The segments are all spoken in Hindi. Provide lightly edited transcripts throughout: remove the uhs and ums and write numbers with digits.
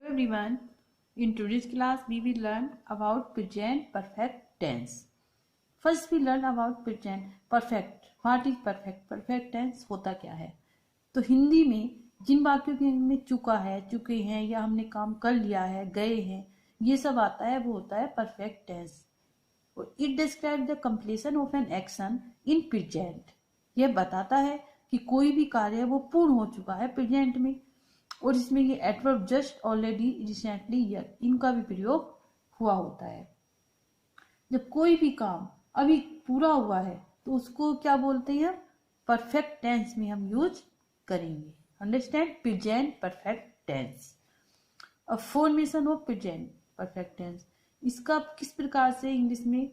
Everyone, in today's class we will learn about present perfect tense. First we learn about present perfect. What is perfect? Perfect tense होता क्या है? तो हिंदी में जिन वाक्यों के में चुका है, चुके हैं या हमने काम कर लिया है, गए हैं, ये सब आता है, वो होता है perfect tense. It describe the completion of an action in present. यह बताता है कि कोई भी कार्य वो पूर्ण हो चुका है प्रेजेंट में. और इसमें ये adverb just, already, recently, yet, इनका भी प्रयोग हुआ होता है. जब कोई भी काम अभी पूरा हुआ है तो उसको क्या बोलते हैं? परफेक्ट टेंस में हम यूज करेंगे. अंडरस्टैंड? Present perfect tense. अब formation of present perfect tense, इसका किस प्रकार से इंग्लिश में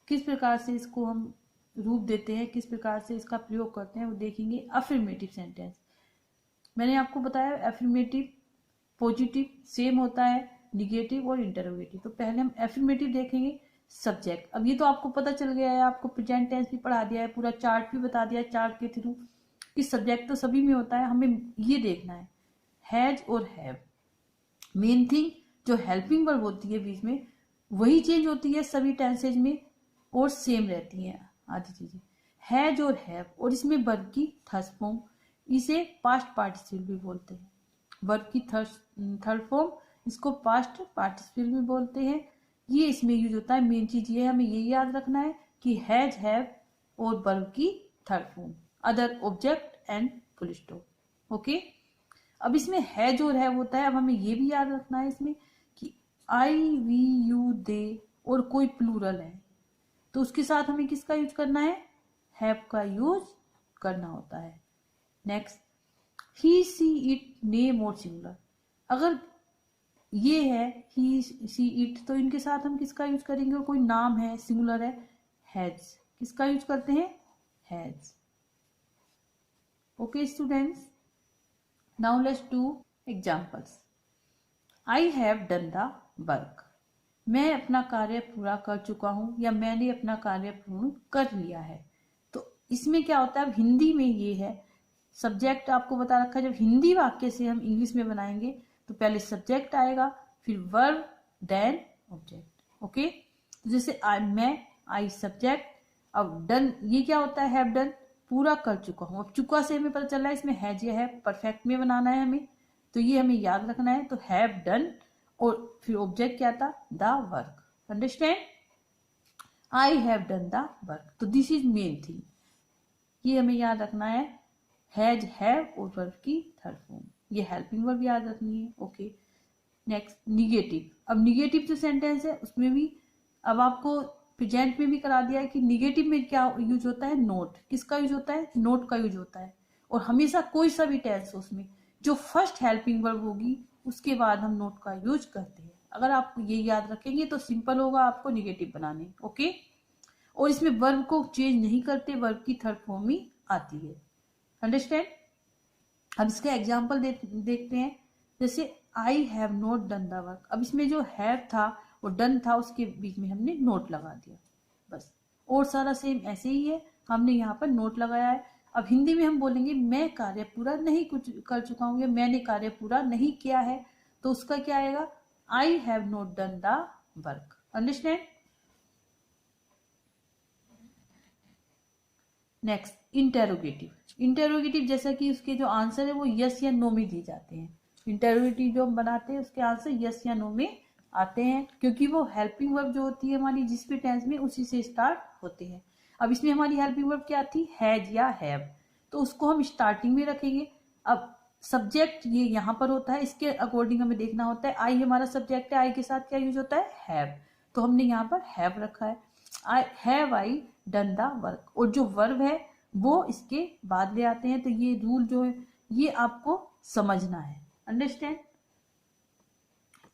किस प्रकार से इसको हम रूप देते हैं, किस प्रकार से इसका प्रयोग करते हैं, वो देखेंगे. अफर्मेटिव सेंटेंस, मैंने आपको बताया एफर्मेटिव, पॉजिटिव सेम होता है, निगेटिव और इंटरोगेटिव. तो पहले हम एफर्मेटिव देखेंगे. सब्जेक्ट, अब ये तो आपको पता चल गया है, आपको प्रेजेंट टेंस भी पढ़ा दिया है, पूरा चार्ट भी बता दिया है चार्ट के थ्रू कि सब्जेक्ट तो सभी में होता है. हमें ये देखना है हैज और हैव. मेन थिंग जो हेल्पिंग वर्ब होती है बीच में, वही चेंज होती है सभी टेंसेज में और सेम रहती है आधी चीजें. हैज और हैव, और इसमें वर्ब की थर्ड फॉर्म, इसे पास्ट पार्टिसिपल भी बोलते हैं. वर्ब की थर्ड फॉर्म, इसको पास्ट पार्टिसिपल भी बोलते हैं. ये इसमें यूज होता है. मेन चीज ये है, हमें ये याद रखना है कि हैज, हैव और वर्ब की third form, other object and full stop. Okay. अब इसमें हैज और हैव होता है. अब हमें ये भी याद रखना है इसमें कि आई, वी, यू, दे और कोई प्लूरल है तो उसके साथ हमें किसका यूज करना है? हैव का यूज करना होता है. Next, he, she, it, name और सिंगुलर. अगर ये है ही, सी, इट, तो इनके साथ हम किसका यूज करेंगे? और कोई नाम है, सिंगुलर है, हैज. किसका यूज करते हैं? Has. Okay students, now let's do examples. I have done the work. मैं अपना कार्य पूरा कर चुका हूं या मैंने अपना कार्य पूर्ण कर लिया है. तो इसमें क्या होता है? अब हिंदी में ये है सब्जेक्ट, आपको बता रखा है. जब हिंदी वाक्य से हम इंग्लिश में बनाएंगे तो पहले सब्जेक्ट आएगा, फिर वर्ब, देन ऑब्जेक्ट. ओके. जैसे मैं, आई सब्जेक्ट. अब डन, ये क्या होता है? हैव डन, पूरा कर चुका हूं. अब चुका से हमें पता चल रहा है इसमें हैज या है, परफेक्ट में बनाना है हमें, तो ये हमें याद रखना है. तो हैव डन और फिर ऑब्जेक्ट क्या था? The work. Understand? I have done the work. तो दिस इज मेन थिंग, ये हमें याद रखना है. हैज, हैव और वर्ब की थर्ड फॉर्म, ये हेल्पिंग वर्ब याद रखनी है. ओके. Next, negative. अब निगेटिव जो सेंटेंस है उसमें भी अब आपको प्रेजेंट में भी करा दिया है कि निगेटिव में क्या यूज होता है? नोट. किसका यूज होता है? नोट का यूज होता है. और हमेशा कोई सा भी टेंस हो उसमें जो फर्स्ट हेल्पिंग वर्ब होगी उसके बाद हम नोट का यूज करते हैं. अगर आप ये याद रखेंगे तो सिंपल होगा आपको निगेटिव बनाने. ओके. और इसमें वर्ब को चेंज नहीं करते, वर्ब की थर्ड फॉर्म ही आती है. अंडरस्टैंड? अब इसका एग्जाम्पल देखते हैं. जैसे I have not done the work. अब इसमें जो हैव था और डन था उसके बीच में हमने नोट लगा दिया बस, और सारा सेम ऐसे ही है, हमने यहाँ पर नोट लगाया है. अब हिंदी में हम बोलेंगे मैं कार्य पूरा नहीं कुछ कर चुका हूं या मैंने कार्य पूरा नहीं किया है, तो उसका क्या आएगा? I have not done the work. Understand? Next, interrogative. Interrogative जैसा कि उसके जो आंसर है वो यस या नो में दिए जाते हैं. इंटेरोगेटिव जो हम बनाते हैं उसके आंसर यस या नो में आते हैं, क्योंकि वो हेल्पिंग वर्ब जो होती है हमारी जिस भी टेंस में, उसी से स्टार्ट होते हैं. अब इसमें हमारी हेल्पिंग वर्ब क्या थी? हैज या हैव, तो उसको हम स्टार्टिंग में रखेंगे. अब सब्जेक्ट ये यहाँ पर होता है, इसके अकॉर्डिंग हमें देखना होता है. आई हमारा सब्जेक्ट है, आई के साथ क्या यूज होता है? हैव. तो हमने यहाँ पर हैव रखा है. I have I done the work, और जो वर्ब है वो इसके बाद ले आते हैं. तो ये रूल जो है ये आपको समझना है. अंडरस्टैंड?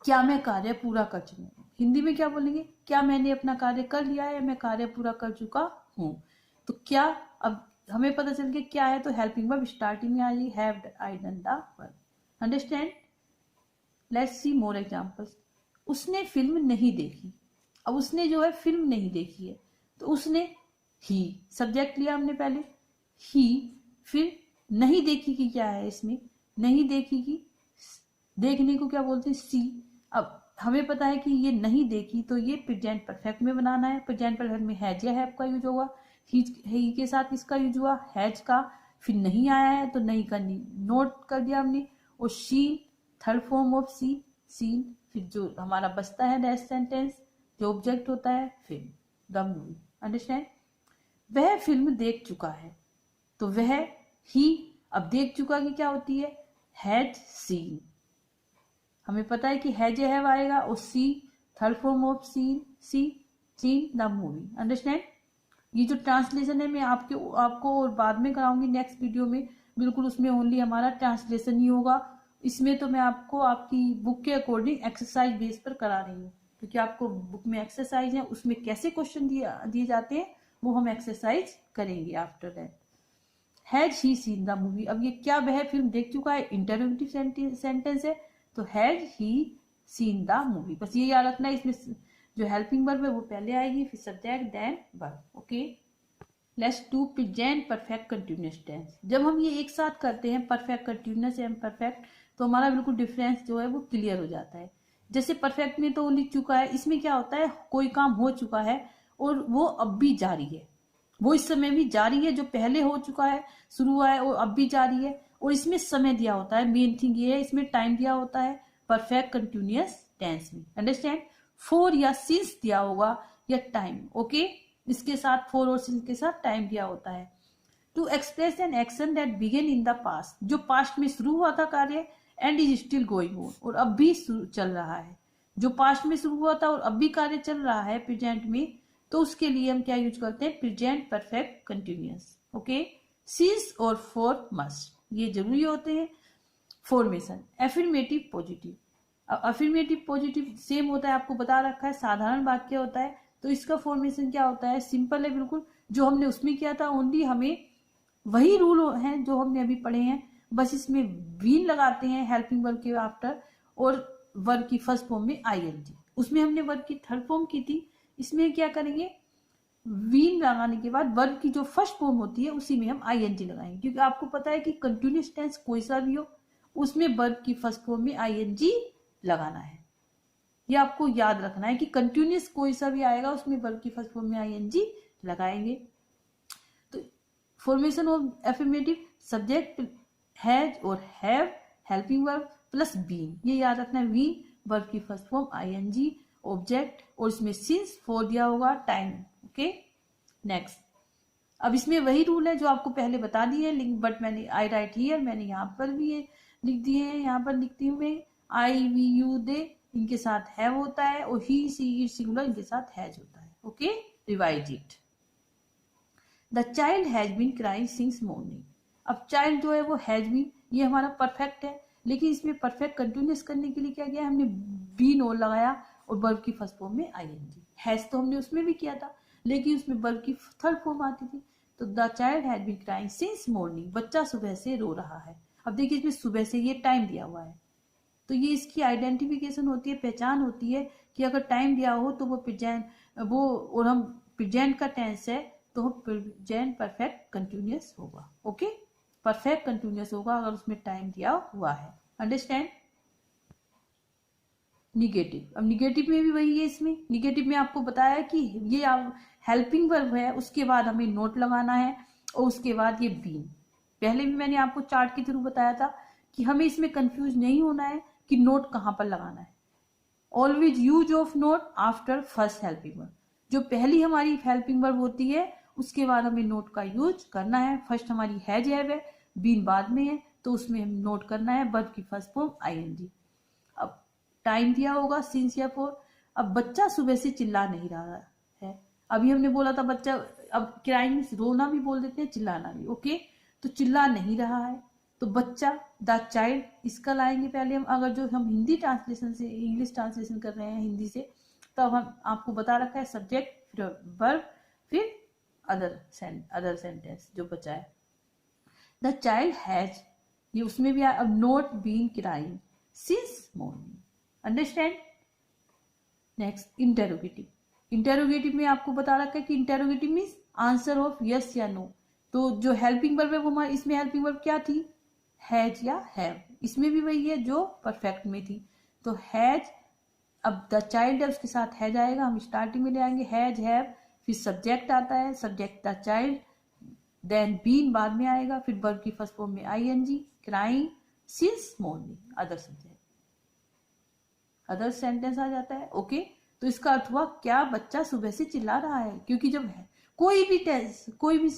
क्या मैं कार्य पूरा कर चुका हूँ. हिंदी में क्या बोलेंगे? क्या मैंने अपना कार्य कर लिया है, मैं कार्य पूरा कर चुका हूँ. तो क्या, अब हमें पता चल गया क्या है, तो हेल्पिंग वर्ब स्टार्टिंग में आ जाएगी, have I done the work. Understand? Let's see more examples. उसने फिल्म नहीं देखी. अब उसने जो है फिल्म नहीं देखी है, तो उसने, ही सब्जेक्ट लिया हमने पहले, ही, फिर नहीं देखी की क्या है इसमें? नहीं देखी की देखने को क्या बोलते हैं, सी। अब हमें पता है कि ये नहीं देखी, तो ये प्रेजेंट परफेक्ट में बनाना है। प्रेजेंट परफेक्ट में हैज या हैव का यूज होगा, ही के साथ इसका यूज हुआ, हैज का, फिर नहीं आया है तो नहीं का नोट कर दिया हमने, और she third form of see, seen. फिर जो हमारा बचता है नेक्स्ट सेंटेंस जो ऑब्जेक्ट होता है, फिर द मूवी। अंडरस्टैंड। वह फिल्म देख चुका है, तो वह ही, अब देख चुका की क्या होती है, हैड सीन। हमें पता है कि हैज हैव आएगा, और see third form of seen, see seen the movie. Understand. ये जो ट्रांसलेशन है मैं आपको और बाद में कराऊंगी नेक्स्ट वीडियो में, बिल्कुल उसमें ओनली हमारा ट्रांसलेशन ही होगा। इसमें तो मैं आपको आपकी बुक के अकॉर्डिंग एक्सरसाइज बेस पर करा रही हूँ, क्योंकि आपको बुक में एक्सरसाइज है, उसमें कैसे क्वेश्चन दिए जाते हैं वो हम एक्सरसाइज करेंगे after that. Has he scene the movie, अब ये क्या वह फिल्म देख चुका है, इंटरोगेटिव सेंटेंस है, तो has he scene the movie. बस ये याद रखना है, इसमें जो हेल्पिंग वर्ब है वो पहले आएगी, फिर subject then verb. Okay, let's do present perfect continuous tense. जब हम ये एक साथ करते हैं परफेक्ट कंटिन्यूअस एंड परफेक्ट, तो हमारा बिल्कुल डिफरेंस जो है वो क्लियर हो जाता है। जैसे परफेक्ट में तो लिख चुका है, इसमें क्या होता है, कोई काम हो चुका है और वो अब भी जारी है, वो इस समय भी जारी है, जो पहले हो चुका है, शुरू हुआ है, और अब भी जारी है, और इसमें समय दिया होता है। मेन थिंग ये है, इसमें टाइम दिया होता है परफेक्ट कंटिन्यूअस टेंस में। अंडरस्टैंड। फॉर या सिंस दिया होगा या टाइम। ओके, इसके साथ फॉर और सिंस के साथ टाइम दिया होता है। To express an action that began in the past, जो पास्ट में शुरू हुआ था कार्य, and is still going on, और अब भी चल रहा है। जो पास्ट में शुरू हुआ था और अब भी कार्य चल रहा है प्रेजेंट में, तो उसके लिए हम क्या यूज करते हैं, present perfect continuous. Okay, since और फॉर मस्ट ये जरूरी होते हैं। फॉर्मेशन एफर्मेटिव पॉजिटिव, अब अफर्मेटिव पॉजिटिव सेम होता है, आपको बता रखा है, साधारण वाक्य होता है, तो इसका फॉर्मेशन क्या होता है, सिंपल है बिल्कुल, जो हमने उसमें किया था ओनली, हमें वही रूल हैं जो हमने अभी पढ़े हैं, बस इसमें बीन लगाते हैं हेल्पिंग वर्ब के आफ्टर, और वर्ब की फर्स्ट फॉर्म में आईएनजी। उसमें हमने वर्ब की थर्ड फॉर्म की थी, इसमें क्या करेंगे, वीन लगाने के बाद वर्ब की जो फर्स्ट फॉर्म होती है उसी में हम आईएनजी लगाएंगे, क्योंकि आपको पता है कि कंटिन्यूअस टेंस कोई सा भी हो उसमें वर्ब की फर्स्ट फॉर्म में आईएनजी लगाना है। ये आपको याद रखना है कि कंटिन्यूअस कोई सा भी आएगा उसमें वर्ब की फर्स्ट फॉर्म में आईएनजी लगाएंगे। तो formation of affirmative, subject has और have, helping verb plus been, ये याद रखना है। बीन वर्ब की फर्स्ट फॉर्म आईएनजी, ऑब्जेक्ट, और इसमें सिंस फॉर दिया होगा, टाइम। Okay, next. अब इसमें वही रूल है जो आपको पहले बता दिए, बट मैंने आई राइट हियर, मैंने यहाँ पर भी ये लिख दिए हैं, यहाँ पर लिखती हूँ मैं, आई वी यू दे इनके साथ हैव होता है, और ही सी इट सिंगुलर इनके साथ हैज होता है। Okay, revise it. The child has been crying since morning, अब चाइल्ड जो है वो हैज बीन, ये हमारा परफेक्ट है, लेकिन इसमें परफेक्ट कंटिन्यूअस करने के लिए क्या किया हमने, बीन और लगाया, और वर्ब की फर्स्ट फॉर्म में आईएनजी। हैज तो हमने उसमें भी किया था, लेकिन उसमें वर्ब की थर्ड फॉर्म आती थी। तो the child has been crying since morning, बच्चा सुबह से रो रहा है। अब देखिए इसमें सुबह से ये टाइम दिया हुआ है, तो ये इसकी आइडेंटिफिकेशन होती है, पहचान होती है कि अगर टाइम दिया हो तो वो प्रेजेंट, वो और हम प्रेजेंट का टेंस है तो प्रेजेंट परफेक्ट कंटिन्यूअस होगा। ओके, परफेक्ट कंटिन्यूअस होगा अगर उसमें टाइम दिया हुआ है। अंडरस्टैंड। निगेटिव, अब निगेटिव में भी वही है, इसमें निगेटिव में आपको बताया कि ये हेल्पिंग वर्ब है, उसके बाद हमें नोट लगाना है, और उसके बाद ये बीन। पहले भी मैंने आपको चार्ट के थ्रू बताया था कि हमें इसमें कंफ्यूज नहीं होना है कि नोट कहां पर लगाना है। Always use of note after first helping verb, जो पहली हमारी हेल्पिंग वर्ब होती है उसके बाद हमें नोट का यूज करना है। फर्स्ट हमारी हैज है, बीन बाद में है, तो उसमें हम नोट करना है वर्ब की फर्स्ट फॉर्म आईएनजी। अब टाइम दिया होगा सिंस या फॉर। अब बच्चा सुबह से चिल्ला नहीं रहा है, अभी हमने बोला था बच्चा, अब क्राइंग रोना भी बोल देते हैं, चिल्लाना भी। ओके, तो चिल्ला नहीं रहा है, तो बच्चा द चाइल्ड, इसका लाएंगे पहले हम, अगर जो हम हिंदी ट्रांसलेशन से इंग्लिश ट्रांसलेशन कर रहे हैं हिंदी से, तो हम आपको बता रखा है सब्जेक्ट, फिर वर्ब, फिर अदर सेंटेंस जो बचा है। द चाइल्ड हैज, ये उसमें भी अब not been crying since morning. Understand. Next, interrogative. Interrogative में आपको बता रखा है कि interrogative means answer of yes या नो, तो जो हेल्पिंग वर्ब है वो हमारे इसमें हेल्पिंग वर्ब क्या थी, हैज या हैव, इसमें भी वही है जो परफेक्ट में थी। तो हैज, अब द चाइल्ड है उसके साथ हैज आएगा, हम स्टार्टिंग में ले आएंगे हैज हैव, फिर सब्जेक्ट आता है, subject the child, then been बाद में आएगा, फिर वर्ब की फर्स्ट फॉर्म में ING, crying since morning, other subject, other sentence आ जाता है। ओके, तो इसका अर्थ हुआ क्या बच्चा सुबह से चिल्ला रहा है, क्योंकि जब है कोई भी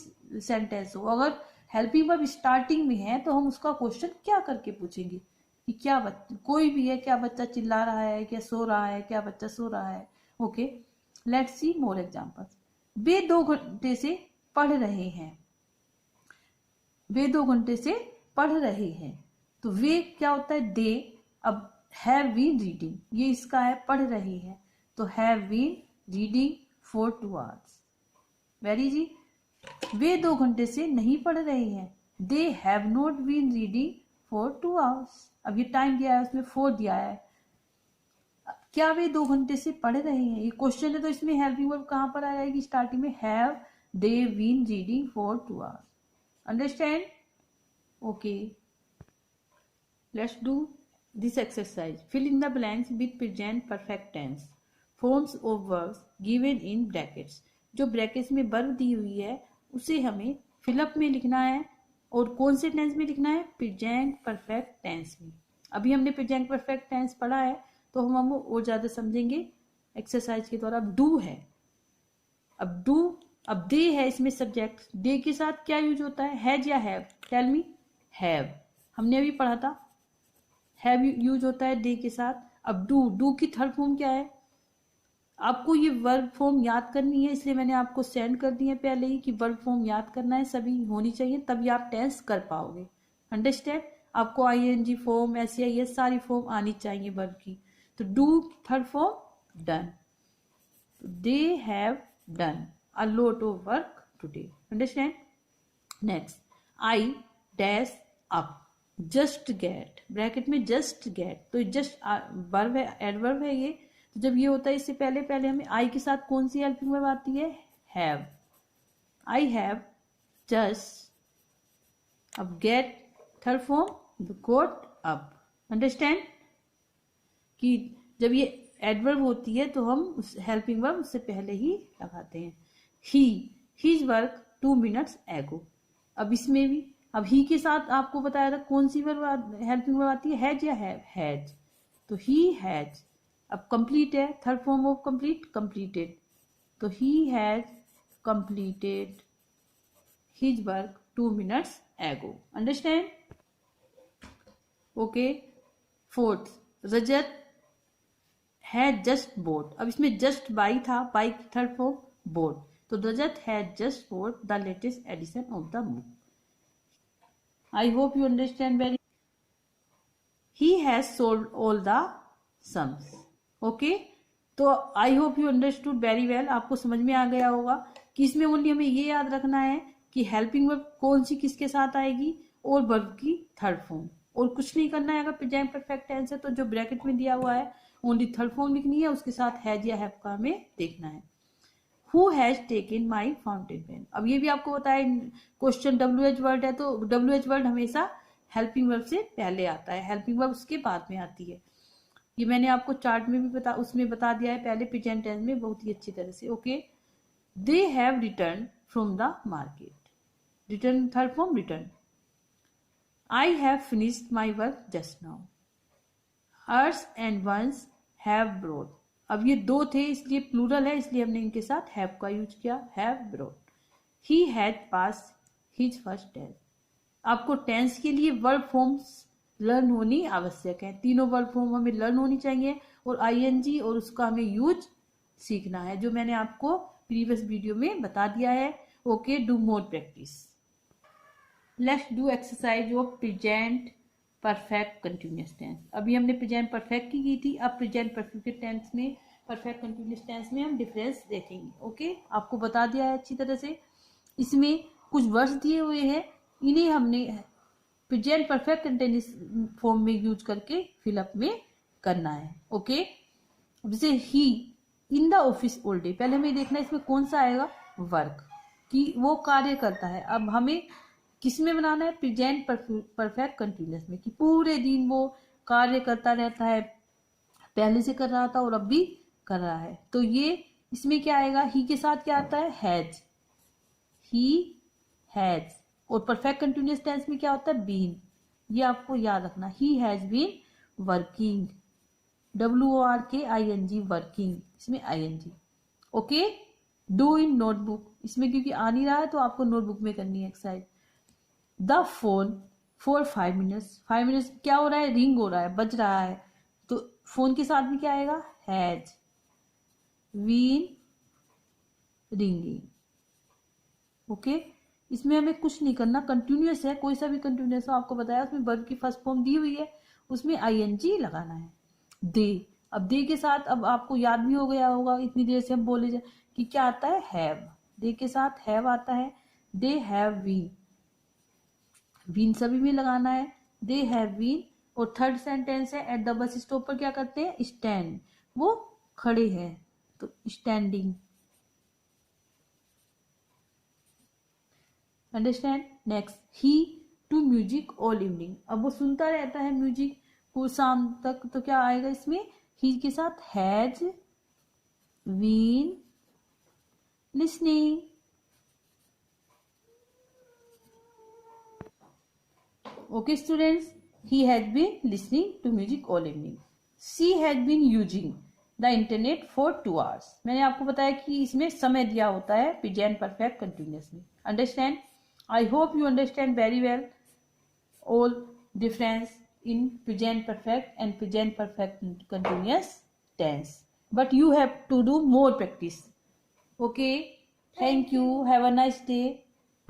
सेंटेंस हो, अगर हेल्पिंग वर्ब स्टार्टिंग में है तो हम उसका क्वेश्चन क्या करके पूछेंगे कि क्या बच्चा, कोई भी है, क्या बच्चा चिल्ला रहा है, क्या सो रहा है, क्या बच्चा सो रहा है। Okay, let's see more examples. वे 2 घंटे से पढ़ रहे हैं, वे 2 घंटे से पढ़ रहे हैं, तो वे क्या होता है, दे। अब हैव बीन रीडिंग, ये इसका है, पढ़ रहे हैं, तो have been reading for 2 hours। Very जी, वे 2 घंटे से नहीं पढ़ रहे हैं, they have not been reading for 2 hours। अब ये टाइम दिया है, उसमें 4 दिया है, क्या वे 2 घंटे से पढ़ रहे हैं, ये क्वेश्चन है, तो इसमें हेल्पिंग वर्ब कहां पर आ जाएगी, स्टार्टिंग में, have they been reading for 2 hours। Understand? Okay, let's do this exercise. Fill in the blanks with present perfect tense forms of verbs given in brackets। जो ब्रैकेट्स में वर्ब दी हुई है उसे हमें फिलअप में लिखना है, और कौन से टेंस में लिखना है, प्रेजेंट परफेक्ट टेंस में। अभी हमने प्रेजेंट परफेक्ट टेंस पढ़ा है तो हम और ज्यादा समझेंगे एक्सरसाइज के द्वारा। अब डू है, अब डू, अब दे है, इसमें सब्जेक्ट, दे के साथ क्या यूज होता है, हैज या हैव, टेल मी। हैव, हमने अभी पढ़ा था, हैव यूज होता है डे के साथ। अब डू की थर्ड फॉर्म क्या है, आपको ये वर्ब फॉर्म याद करनी है, इसलिए मैंने आपको सेंड कर दी है पहले ही कि वर्ब फॉर्म याद करना है, सभी होनी चाहिए, तभी आप टेंस कर पाओगे। अंडरस्टैंड? आपको आईएनजी फॉर्म, एसआईएस सारी फॉर्म आनी चाहिए वर्ब की। तो do third form done, they have done a lot of work today. Understand? Next, I dash up, just get, bracket में जस्ट गेट, तो जस्ट वर्ब है, एडवर्ब है ये। तो जब ये होता है इससे पहले पहले हमें आई के साथ कौन सी हेल्पिंग वर्ब आती है, हैव। आई हैव जस्ट, अब get third form got up. Understand कि जब ये एडवर्ब होती है तो हम उस हेल्पिंग वर्ब उससे पहले ही लगाते हैं। हीज वर्क 2 minutes ago, अब इसमें भी, अब ही के साथ आपको बताया था कौन सी वर्ब हेल्पिंग वर्ब आती है, हैज या हैव, हैज, तो ही हैज। अब कंप्लीट है, third form of complete, completed, तो he has completed his work 2 minutes ago। Understand? Okay, fourth, Rajat has just bought, अब इसमें जस्ट बाई था, बाई की थर्ड फॉर्म बोट, तो Rajat has just bought the latest edition of the book. I hope you understand very. He has sold all the sums. Okay? तो I hope you understood very well. आपको समझ में आ गया होगा कि इसमें ओनली हमें ये याद रखना है कि हेल्पिंग वर्ब कौन सी किसके साथ आएगी और वर्ब की थर्ड फॉर्म, और कुछ नहीं करना है। अगर प्रेजेंट परफेक्ट टेंस है तो जो ब्रैकेट में दिया हुआ है ओनली थर्ड फॉर्म लिखनी है, उसके साथ हैज या हैव का हमें देखना है। Who has taken my fountain pen? अब ये भी आपको बताया क्वेश्चन WH वर्ड है तो WH वर्ड हमेशा हेल्पिंग वर्ब से पहले आता है, हेल्पिंग वर्ब उसके बाद में आती है। ये मैंने आपको चार्ट में भी उसमें बता दिया है पहले प्रेजेंट टेंस में बहुत ही अच्छी तरह से। Okay, they have return from the market, return third form return. I have finished my work just now, hers and once have brought, अब ये 2 थे इसलिए प्लूरल है, इसलिए हमने इनके साथ हैव का यूज किया, have brought. He had pass his first test, आपको टेंस के लिए वर्ब फॉर्म्स लर्न होनी आवश्यक है, तीनों वर्ब फॉर्म हमें लर्न होनी चाहिए, और आईएनजी और उसका हमें यूज सीखना है, जो मैंने आपको प्रीवियस वीडियो में बता दिया है। Okay, do more practice. Let's do exercise of present perfect continuous tense. अभी हमने प्रेजेंट परफेक्ट की थी, अब प्रेजेंट परफेक्ट टेंस में, परफेक्ट कंटिन्यूअस टेंस में हम डिफरेंस देखेंगे। ओके, आपको बता दिया है अच्छी तरह से। इसमें कुछ वर्ड्स दिए हुए हैं, इन्हें हमने प्रेजेंट परफेक्ट कंटिन्यूअस फॉर्म में यूज करके फिलअप में करना है। ओके, जैसे he in the office all day, पहले हमें देखना है इसमें कौन सा आएगा, वर्क, कि वो कार्य करता है। अब हमें किस में बनाना है? प्रेजेंट परफेक्ट कंटिन्यूअस में, कि पूरे दिन वो कार्य करता रहता है, पहले से कर रहा था और अब भी कर रहा है। तो ये इसमें क्या आएगा? ही के साथ क्या आता है? Has, he has. और परफेक्ट कंटिन्यूअस टेंस में क्या होता है? बीन। ये आपको याद रखना, he has been working, WORKING, working, इसमें ING। Okay. Do in notebook, इसमें क्योंकि आ नहीं रहा है तो आपको नोटबुक में करनी है exercise. The phone for 5 minutes, 5 minutes क्या हो रहा है? रिंग हो रहा है, बज रहा है। तो फोन के साथ में क्या आएगा? Has been ringing. ओके। इसमें हमें कुछ नहीं करना, कंटिन्यूअस है, कोई सा भी कंटिन्यूअस हो, आपको बताया उसमें वर्ब की फर्स्ट फॉर्म दी हुई है, उसमें ING लगाना है। दे, अब दे के साथ अब आपको याद भी हो गया होगा इतनी देर से हम बोले जाए कि क्या आता है? हैव। दे के साथ हैव आता है। दे हैव बीन, बीन सभी में लगाना है। They have been. और थर्ड सेंटेंस है एट द बस स्टॉप पर क्या करते हैं? स्टैंड, वो खड़े हैं, तो standing. Understand. Next, he to music all evening, अब वो सुनता रहता है म्यूजिक पूरी शाम तक, तो क्या आएगा इसमें? ही के साथ has been listening. Okay students, he has been listening to music all evening. She has been using the internet for 2 hours. मैंने आपको बताया कि इसमें समय दिया होता है प्रेजेंट परफेक्ट कंटिन्यूअस में। Understand? I hope you understand very well all difference in present perfect and present perfect continuous tense. But you have to do more practice. Okay. Thank you. Have a nice day.